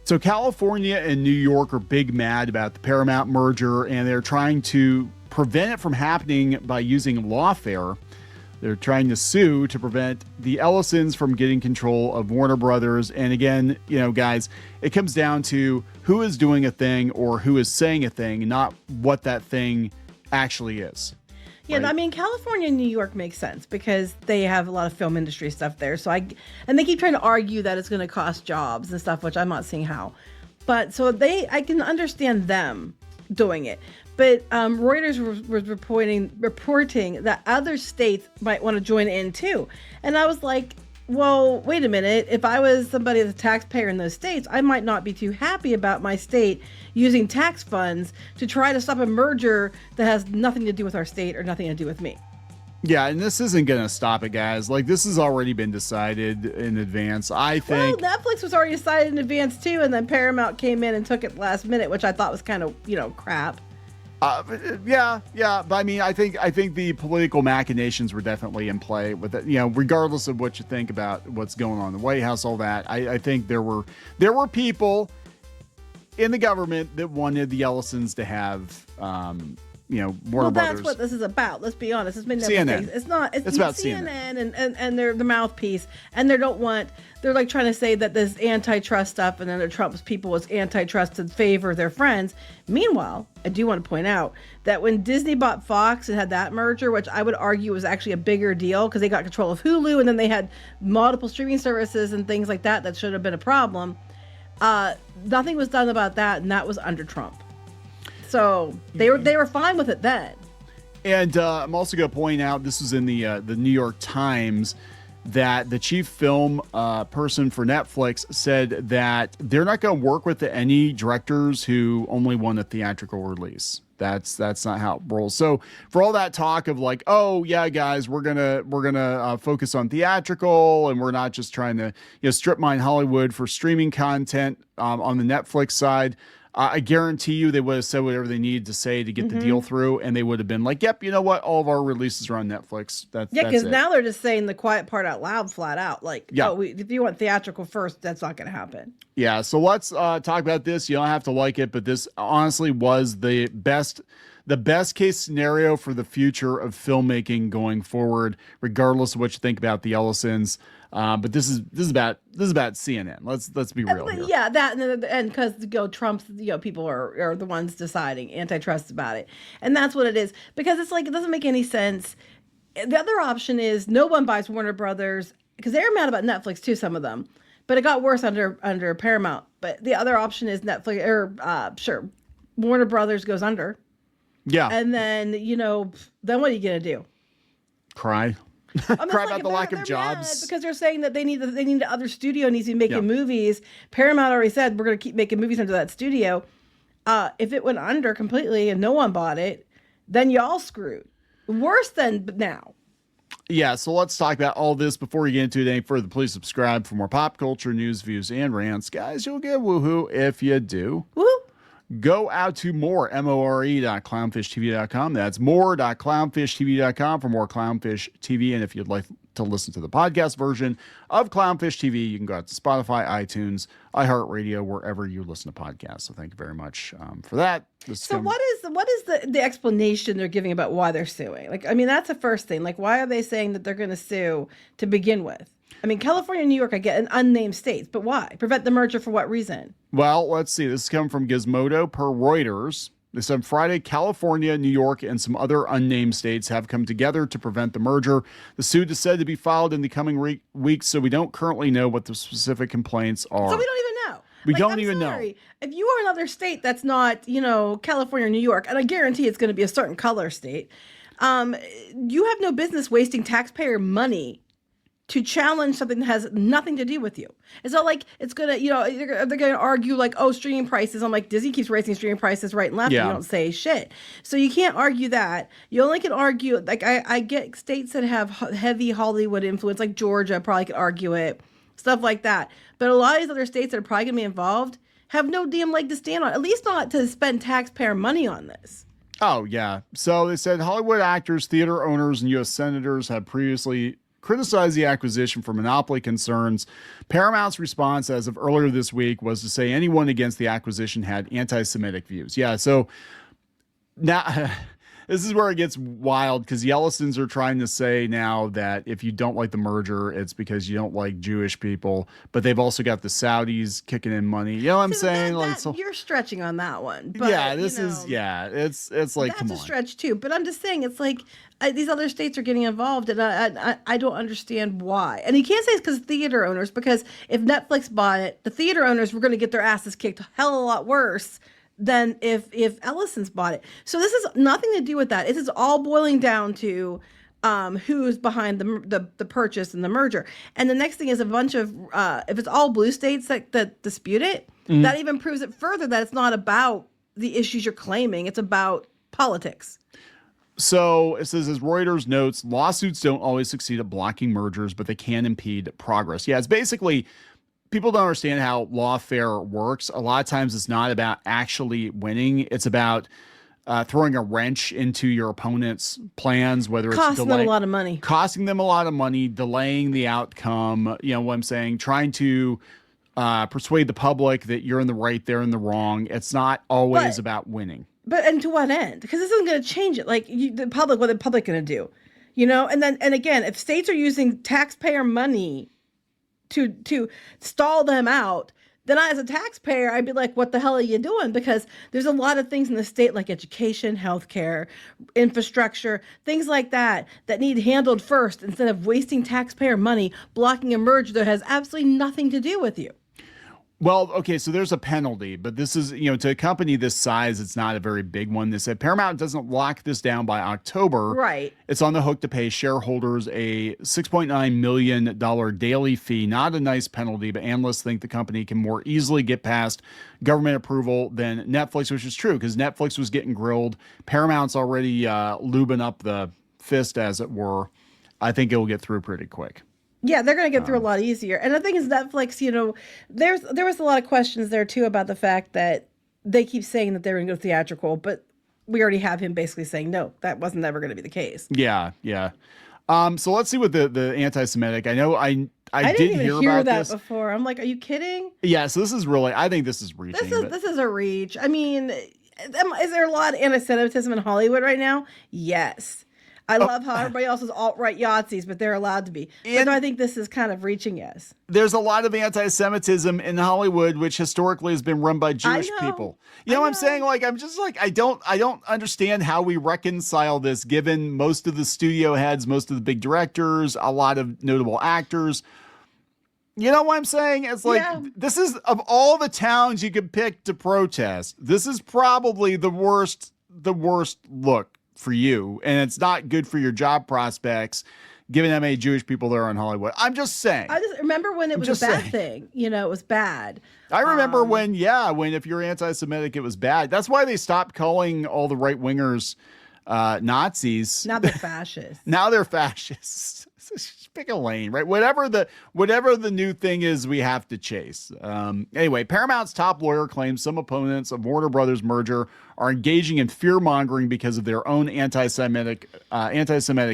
So California and New York are big mad about the Paramount merger, and they're trying to prevent it from happening by using lawfare. They're trying to sue to prevent the Ellisons from getting control of Warner Brothers. And again, you know, guys, it comes down to who is doing a thing or who is saying a thing, not what that thing actually is. Yeah, right? I mean, California and New York makes sense because they have a lot of film industry stuff there. And they keep trying to argue that it's going to cost jobs and stuff, which I'm not seeing how. But so I can understand them doing it. But Reuters was reporting that other states might want to join in too. And I was like, well, wait a minute. If I was somebody that's a taxpayer in those states, I might not be too happy about my state using tax funds to try to stop a merger that has nothing to do with our state or nothing to do with me. Yeah, and this isn't going to stop it, guys. Like, this has already been decided in advance. I think. Well, Netflix was already decided in advance too, and then Paramount came in and took it last minute, which I thought was kind of, crap. Yeah, but I mean, I think the political machinations were definitely in play with it. You know, regardless of what you think about what's going on in the White House, all that. I think there were people in the government that wanted the Ellisons to have, Warner Brothers. That's what this is about. Let's be honest. It's been CNN. It's not. It's about CNN and they're the mouthpiece, and they're like trying to say that this antitrust stuff, and then the Trump's people was antitrust to favor their friends. Meanwhile, I do want to point out that when Disney bought Fox and had that merger, which I would argue was actually a bigger deal because they got control of Hulu, and then they had multiple streaming services and things like that should have been a problem. Nothing was done about that, and that was under Trump. So they were fine with it then. And I'm also going to point out, this was in the New York Times, that the chief film person for Netflix said that they're not going to work with any directors who only want a theatrical release. That's not how it rolls. So for all that talk of like, oh yeah, guys, we're gonna focus on theatrical, and we're not just trying to strip mine Hollywood for streaming content on the Netflix side. I guarantee you they would have said whatever they needed to say to get the deal through, and they would have been like, yep, you know what? All of our releases are on Netflix. Because now they're just saying the quiet part out loud, flat out. Like, if you want theatrical first, that's not going to happen. Yeah, so let's talk about this. You don't have to like it, but this honestly was the best case scenario for the future of filmmaking going forward, regardless of what you think about the Ellisons. But this is about CNN. Let's be real here. Yeah, that and because Trump's people are the ones deciding antitrust about it, and that's what it is. Because it's like it doesn't make any sense. The other option is no one buys Warner Brothers because they're mad about Netflix too. Some of them, but it got worse under Paramount. But the other option is Netflix or Warner Brothers goes under. Yeah, and then then what are you gonna do? Cry. Cry about the lack of jobs because they're saying that they need the other studio needs to be making movies. Paramount already said we're going to keep making movies under that studio. If it went under completely and no one bought it, then y'all screwed. Worse than now. Yeah, so let's talk about all this before we get into it any further. Please subscribe for more pop culture news, views, and rants. Guys, you'll get woohoo if you do. Woo! Go out to more.clownfishtv.com. That's more.clownfishtv.com for more Clownfish TV. And if you'd like to listen to the podcast version of Clownfish TV, you can go out to Spotify, iTunes, iHeartRadio, wherever you listen to podcasts. So thank you very much for that. What is the explanation they're giving about why they're suing? Like, I mean, that's the first thing. Like, why are they saying that they're going to sue to begin with? I mean, California and New York, I get, an unnamed states, but why? Prevent the merger for what reason? Well, let's see. This is coming from Gizmodo per Reuters. They said Friday, California, New York, and some other unnamed states have come together to prevent the merger. The suit is said to be filed in the coming weeks, so we don't currently know what the specific complaints are. So we don't even know. We don't even know. If you are another state that's not, California or New York, and I guarantee it's going to be a certain color state, you have no business wasting taxpayer money to challenge something that has nothing to do with you. It's not like it's going to, they're going to argue like, oh, streaming prices. I'm like, Disney keeps raising streaming prices right and left. Yeah. And you don't say shit. So you can't argue that. You only can argue, like I get states that have heavy Hollywood influence, like Georgia probably could argue it, stuff like that. But a lot of these other states that are probably going to be involved have no damn leg to stand on, at least not to spend taxpayer money on this. Oh, yeah. So they said Hollywood actors, theater owners, and U.S. senators have previously criticized the acquisition for monopoly concerns. Paramount's response as of earlier this week was to say anyone against the acquisition had anti-Semitic views. Yeah, so now this is where it gets wild because Yellisons are trying to say now that if you don't like the merger, it's because you don't like Jewish people. But they've also got the Saudis kicking in money. You know what I'm saying? You're stretching on that one. But, it's like, come on. That's a stretch too. But I'm just saying, it's like these other states are getting involved, and I don't understand why. And you can't say it's because theater owners, because if Netflix bought it, the theater owners were going to get their asses kicked hell a lot worse than if Ellison's bought it. So this is nothing to do with that. It is all boiling down to who's behind the purchase and the merger. And the next thing is a bunch of if it's all blue states that dispute it, that even proves it further that it's not about the issues you're claiming. It's about politics. So it says, as Reuters notes, lawsuits don't always succeed at blocking mergers, but they can impede progress. Yeah, it's basically, people don't understand how lawfare works. A lot of times it's not about actually winning. It's about throwing a wrench into your opponent's plans, whether it's costing them a lot of money, delaying the outcome. You know what I'm saying? Trying to persuade the public that you're in the right, they're in the wrong. It's not always about winning. And to what end? Because this isn't going to change it. Like the public, what the public going to do? You know, and again, if states are using taxpayer money to stall them out, then I, as a taxpayer, I'd be like, what the hell are you doing? Because there's a lot of things in the state like education, healthcare, infrastructure, things like that need handled first instead of wasting taxpayer money blocking a merger that has absolutely nothing to do with you. Well, okay, so there's a penalty, but this is, to a company this size, it's not a very big one. They said Paramount doesn't lock this down by October. Right. It's on the hook to pay shareholders a $6.9 million daily fee. Not a nice penalty, but analysts think the company can more easily get past government approval than Netflix, which is true because Netflix was getting grilled. Paramount's already lubing up the fist, as it were. I think it will get through pretty quick. Yeah, they're going to get through a lot easier. And the thing is, Netflix, there was a lot of questions there, too, about the fact that they keep saying that they're going to go theatrical, but we already have him basically saying, no, that wasn't ever going to be the case. Yeah. So let's see what the anti-Semitic, I know I didn't did even hear hear about that this before. I'm like, are you kidding? Yeah, so this is really, I think this is reaching. This is a reach. I mean, is there a lot of anti-Semitism in Hollywood right now? Yes. I love how everybody else is alt-right Yahtzees, but they're allowed to be. But I think this is kind of reaching, yes. There's a lot of anti-Semitism in Hollywood, which historically has been run by Jewish people. You know what I'm saying? Like, I'm just like, I don't understand how we reconcile this, given most of the studio heads, most of the big directors, a lot of notable actors. You know what I'm saying? It's like, This is, of all the towns you could pick to protest, this is probably the worst look for you, and it's not good for your job prospects given how many Jewish people there are in Hollywood. I'm just saying. I just remember when it was a bad thing. It was bad. I remember when if you're anti-Semitic, it was bad. That's why they stopped calling all the right-wingers Nazis. Now they're fascists. Now they're fascists. Pick a lane, right? Whatever the new thing is, we have to chase. Anyway, Paramount's top lawyer claims some opponents of Warner Brothers merger are engaging in fear mongering because of their own anti-Semitic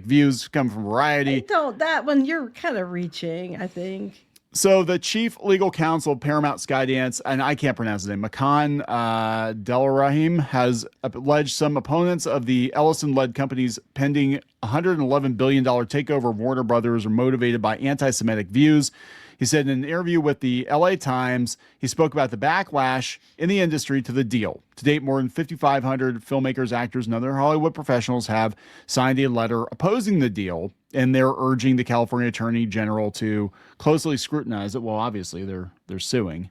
views. Come from Variety. That one you're kind of reaching, I think. So the chief legal counsel of Paramount Skydance, and I can't pronounce his name, Makan Delarahim, has alleged some opponents of the Ellison-led company's pending $111 billion takeover of Warner Brothers are motivated by anti-Semitic views. He said in an interview with the LA Times, he spoke about the backlash in the industry to the deal. To date, more than 5,500 filmmakers, actors, and other Hollywood professionals have signed a letter opposing the deal, and they're urging the California Attorney General to closely scrutinize it. Well, obviously, they're suing.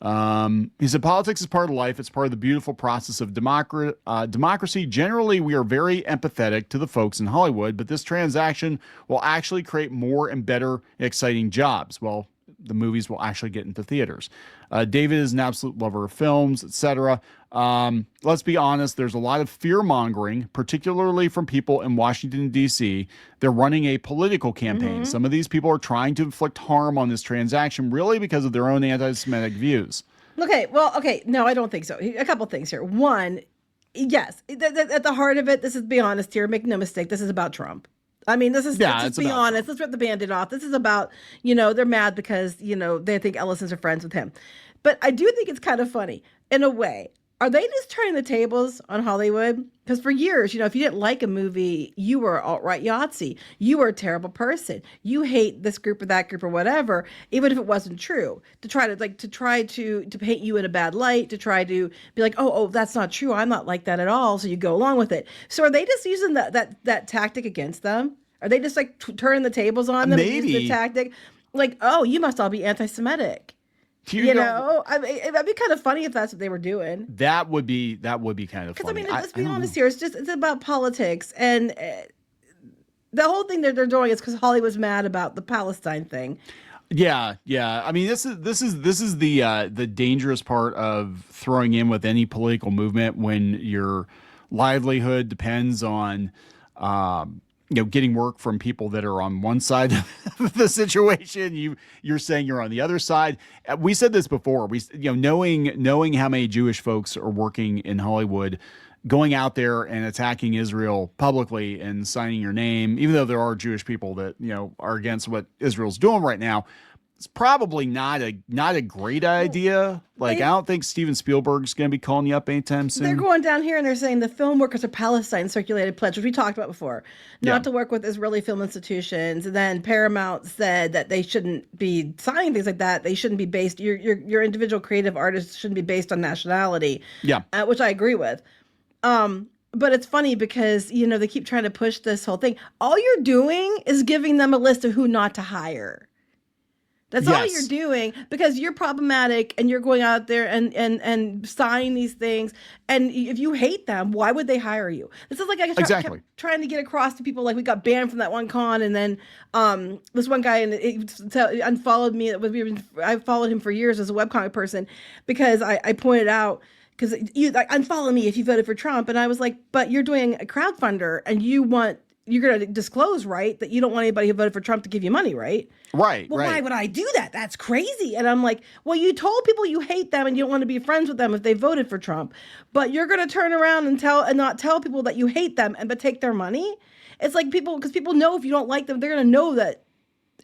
He said, politics is part of life. It's part of the beautiful process of democracy. Generally, we are very empathetic to the folks in Hollywood, but this transaction will actually create more and better and exciting jobs. Well, the movies will actually get into theaters. David is an absolute lover of films, etc. Let's be honest, there's a lot of fear-mongering, particularly from people in Washington, D.C. They're running a political campaign. Mm-hmm. Some of these people are trying to inflict harm on this transaction really because of their own anti-Semitic views. Okay. No, I don't think so. A couple things here. One, yes, at the heart of it, this is, be honest here, make no mistake, this is about Trump. I mean, this is, Yeah, let's it's just be about honest. Let's rip the Band-Aid off. This is about, they're mad because, they think Ellisons are friends with him. But I do think it's kind of funny in a way. Are they just turning the tables on Hollywood? Because for years, if you didn't like a movie, you were alt-right Yahtzee. You were a terrible person. You hate this group or that group or whatever, even if it wasn't true. To try to paint you in a bad light, to try to be like, oh, that's not true. I'm not like that at all. So you go along with it. So are they just using that tactic against them? Are they just like turning the tables on them? Maybe. And use the tactic, like, oh, you must all be anti-Semitic. I mean, it'd be kind of funny if that's what they were doing. That would be kind of funny. Because I mean, let's be honest here. It's about politics, and the whole thing that they're doing is because Hollywood's mad about the Palestine thing. Yeah. I mean, this is the dangerous part of throwing in with any political movement when your livelihood depends on getting work from people that are on one side of the situation. You're saying you're on the other side. We said this before. Knowing how many Jewish folks are working in Hollywood, going out there and attacking Israel publicly and signing your name, even though there are Jewish people that are against what Israel's doing right now, it's probably not a great idea. Like, I don't think Steven Spielberg's going to be calling you up anytime soon. They're going down here and they're saying the Film Workers of Palestine circulated pledge, which we talked about before, not to work with Israeli film institutions. And then Paramount said that they shouldn't be signing things like that. They shouldn't be based. Your individual creative artists shouldn't be based on nationality. Yeah, which I agree with. But it's funny because they keep trying to push this whole thing. All you're doing is giving them a list of who not to hire. That's all you're doing, because you're problematic and you're going out there and signing these things. And if you hate them, why would they hire you? This is like I kept trying to get across to people. Like, we got banned from that one con, and then this one guy unfollowed me. I followed him for years as a webcomic person because I pointed out, because you unfollow me if you voted for Trump, and I was like, but you're doing a crowdfunder and you're going to disclose, right, that you don't want anybody who voted for Trump to give you money, right? Right. Well, why would I do that? That's crazy. And I'm like, well, you told people you hate them and you don't want to be friends with them if they voted for Trump, but you're going to turn around and not tell people that you hate them but take their money. It's like because people know if you don't like them, they're going to know that,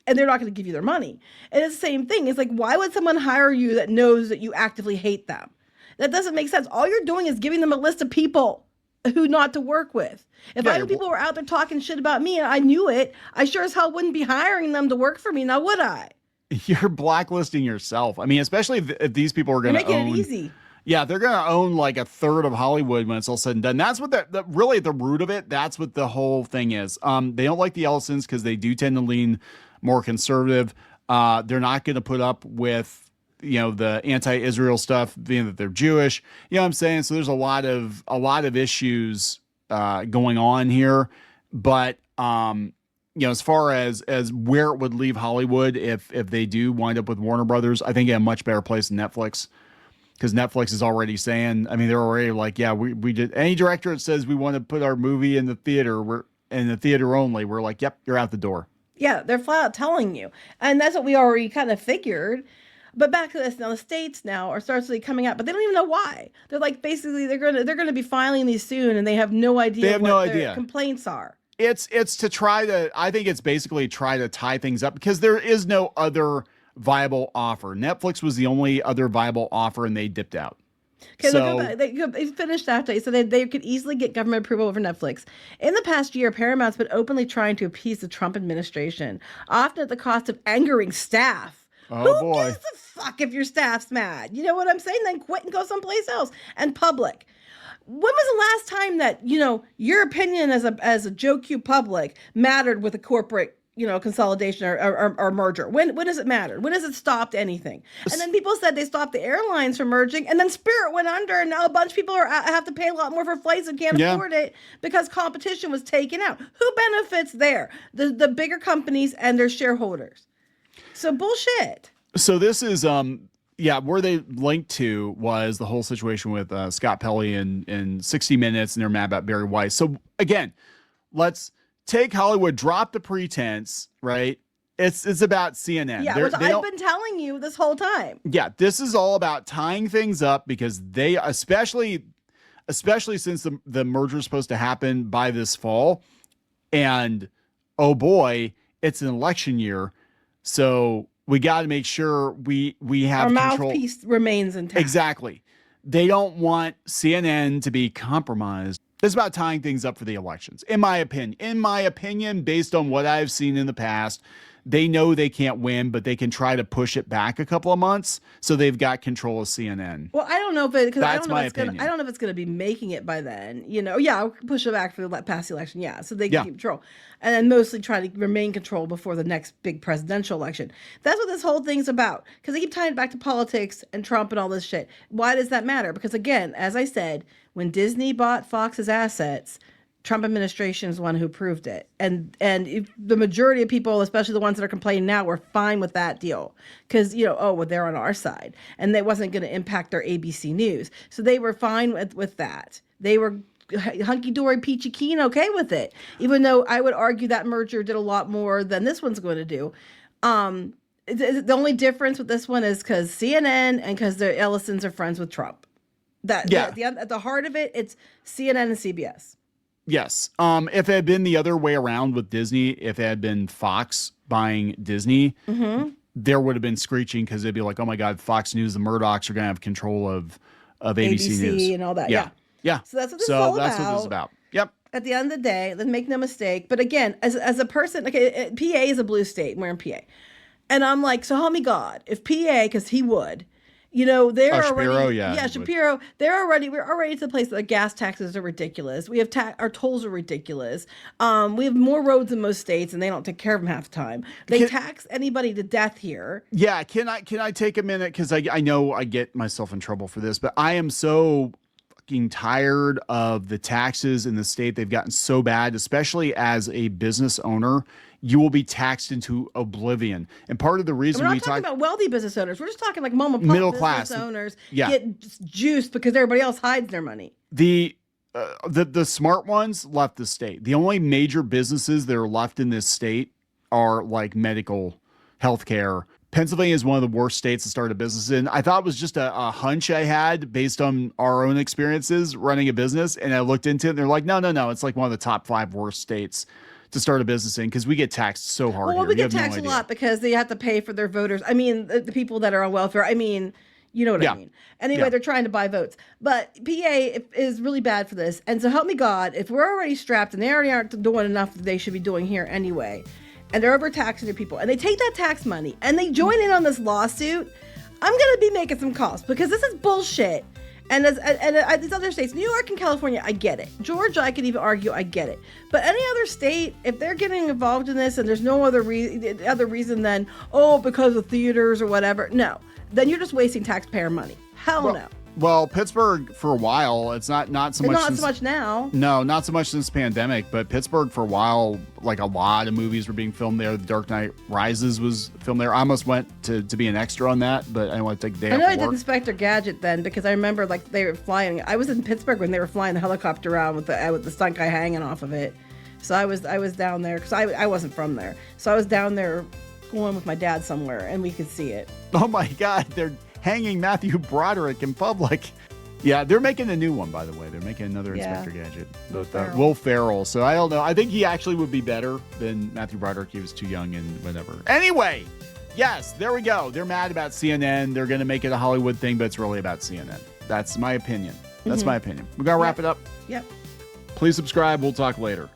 and they're not going to give you their money. And it's the same thing. It's like, why would someone hire you that knows that you actively hate them? That doesn't make sense. All you're doing is giving them a list of people who not to work with. If I knew people were out there talking shit about me and I knew it, I sure as hell wouldn't be hiring them to work for me. Now, would I? You're blacklisting yourself. I mean, especially if these people are going to own. Making it easy. Yeah, they're going to own like a third of Hollywood when it's all said and done. That's what really at the root of it. That's what the whole thing is. They don't like the Ellisons because they do tend to lean more conservative. They're not going to put up with the anti-Israel stuff, being that they're Jewish. You know what I'm saying? So there's a lot of issues going on here. But as far as where it would leave Hollywood if they do wind up with Warner Brothers, I think a much better place than Netflix. Because Netflix is already saying, I mean, they're already like, yeah, we did. Any director that says we want to put our movie in the theater, we're in the theater only. We're like, yep, you're out the door. Yeah, they're flat out telling you. And that's what we already kind of figured. But back to this now, the states now are starting coming out, but they don't even know why. They're like, basically they're gonna be filing these soon, and they have no idea what their complaints are. It's to try to, I think it's basically try to tie things up, because there is no other viable offer. Netflix was the only other viable offer, and they dipped out. Okay, so they finished after, so they could easily get government approval over Netflix. In the past year, Paramount's been openly trying to appease the Trump administration, often at the cost of angering staff. Who gives a fuck if your staff's mad? You know what I'm saying? Then quit and go someplace else. And public. When was the last time that, your opinion as a Joe Q public mattered with a corporate, consolidation or merger? When does it matter? When has it stopped anything? And then people said they stopped the airlines from merging, and then Spirit went under, and now a bunch of people have to pay a lot more for flights and can't afford it because competition was taken out. Who benefits there? The bigger companies and their shareholders. So bullshit. So this is where they linked to was the whole situation with Scott Pelley in 60 Minutes, and they're mad about Barry Weiss. So again, let's take Hollywood, drop the pretense, right? It's about CNN. Yeah, which I've been telling you this whole time. Yeah, this is all about tying things up, because they, especially since the merger is supposed to happen by this fall, and oh boy, it's an election year, so we got to make sure we have Our control. mouthpiece remains intact. Exactly. They don't want CNN to be compromised. It's about tying things up for the elections, in my opinion. In my opinion, based on what I've seen in the past, they know they can't win, but they can try to push it back a couple of months so they've got control of CNN. Well, I don't know if it, because I That's don't know my if it's gonna, opinion. I don't know if it's going to be making it by then. You know, yeah, I'll push it back for the past the election, yeah, so they can Yeah. keep control, and then mostly try to remain control before the next big presidential election. That's what this whole thing's about. Because they keep tying it back to politics and Trump and all this shit. Why does that matter? Because again, as I said, when Disney bought Fox's assets, Trump administration is the one who approved it. And if the majority of people, especially the ones that are complaining now, were fine with that deal. Because, you know, oh, well, they're on our side. And they wasn't going to impact their ABC News. So they were fine with that. They were hunky-dory, peachy keen, okay with it. Even though I would argue that merger did a lot more than this one's going to do. The only difference with this one is because CNN and because the Ellisons are friends with Trump. At the heart of it, it's CNN and CBS. Yes. If it had been the other way around with Disney, if it had been Fox buying Disney, there would have been screeching because they'd be like, oh my God, Fox News, the Murdochs are going to have control of ABC News. And all that. Yeah. Yeah. So that's what this is all that's about. what this is about. Yep. At the end of the day, let's make no mistake. But again, as a person, okay, PA is a blue state. We're in PA. And I'm like, so help me God, if PA, because he would, you know, they're Shapiro, already, yeah, Shapiro, we're already to the place that the gas taxes are ridiculous. We have our tolls are ridiculous. We have more roads in most states and they don't take care of them half the time. They tax anybody to death here. Yeah. Can I take a minute? Cause I know I get myself in trouble for this, but I am so fucking tired of the taxes in the state. They've gotten so bad, especially as a business owner. You will be taxed into oblivion. And part of the reason we're not talking about wealthy business owners. We're just talking like mom and pop middle business class owners yeah. get juiced because everybody else hides their money. The smart ones left the state. The only major businesses that are left in this state are like medical, healthcare. Pennsylvania is one of the worst states to start a business in. I thought it was just a hunch I had based on our own experiences running a business. And I looked into it and they're like, no. It's like one of the top 5 worst states to start a business in because we get taxed so hard. Well, here. we get taxed a lot because they have to pay for their voters. I mean, the people that are on welfare. I mean, you know what I mean. Anyway, they're trying to buy votes. But PA is really bad for this. And so help me God, if we're already strapped and they already aren't doing enough that they should be doing here anyway, and they're overtaxing their people, and they take that tax money and they join in on this lawsuit, I'm going to be making some calls because this is bullshit. And these other states, New York and California, I get it. Georgia, I could even argue, I get it. But any other state, if they're getting involved in this and there's no other reason than, because of theaters or whatever, no. Then you're just wasting taxpayer money. Hell no. Well, Pittsburgh for a while, it's not so much. Not so much now. No, not so much since the pandemic, but Pittsburgh for a while, like a lot of movies were being filmed there. The Dark Knight Rises was filmed there. I almost went to be an extra on that, but I didn't want to take a day off. I know I work. did Inspector Gadget then because I remember like they were flying. I was in Pittsburgh when they were flying the helicopter around with the stunt guy hanging off of it. So I was down there because I wasn't from there. So I was down there going with my dad somewhere and we could see it. Oh my God, they're hanging Matthew Broderick in public. Yeah, they're making a new one, by the way. They're making another Inspector Gadget. Will Ferrell. So I don't know. I think he actually would be better than Matthew Broderick. He was too young and whatever. Anyway, yes, there we go. They're mad about CNN. They're going to make it a Hollywood thing, but it's really about CNN. That's my opinion. That's my opinion. We're going to wrap it up. Yep. Please subscribe. We'll talk later.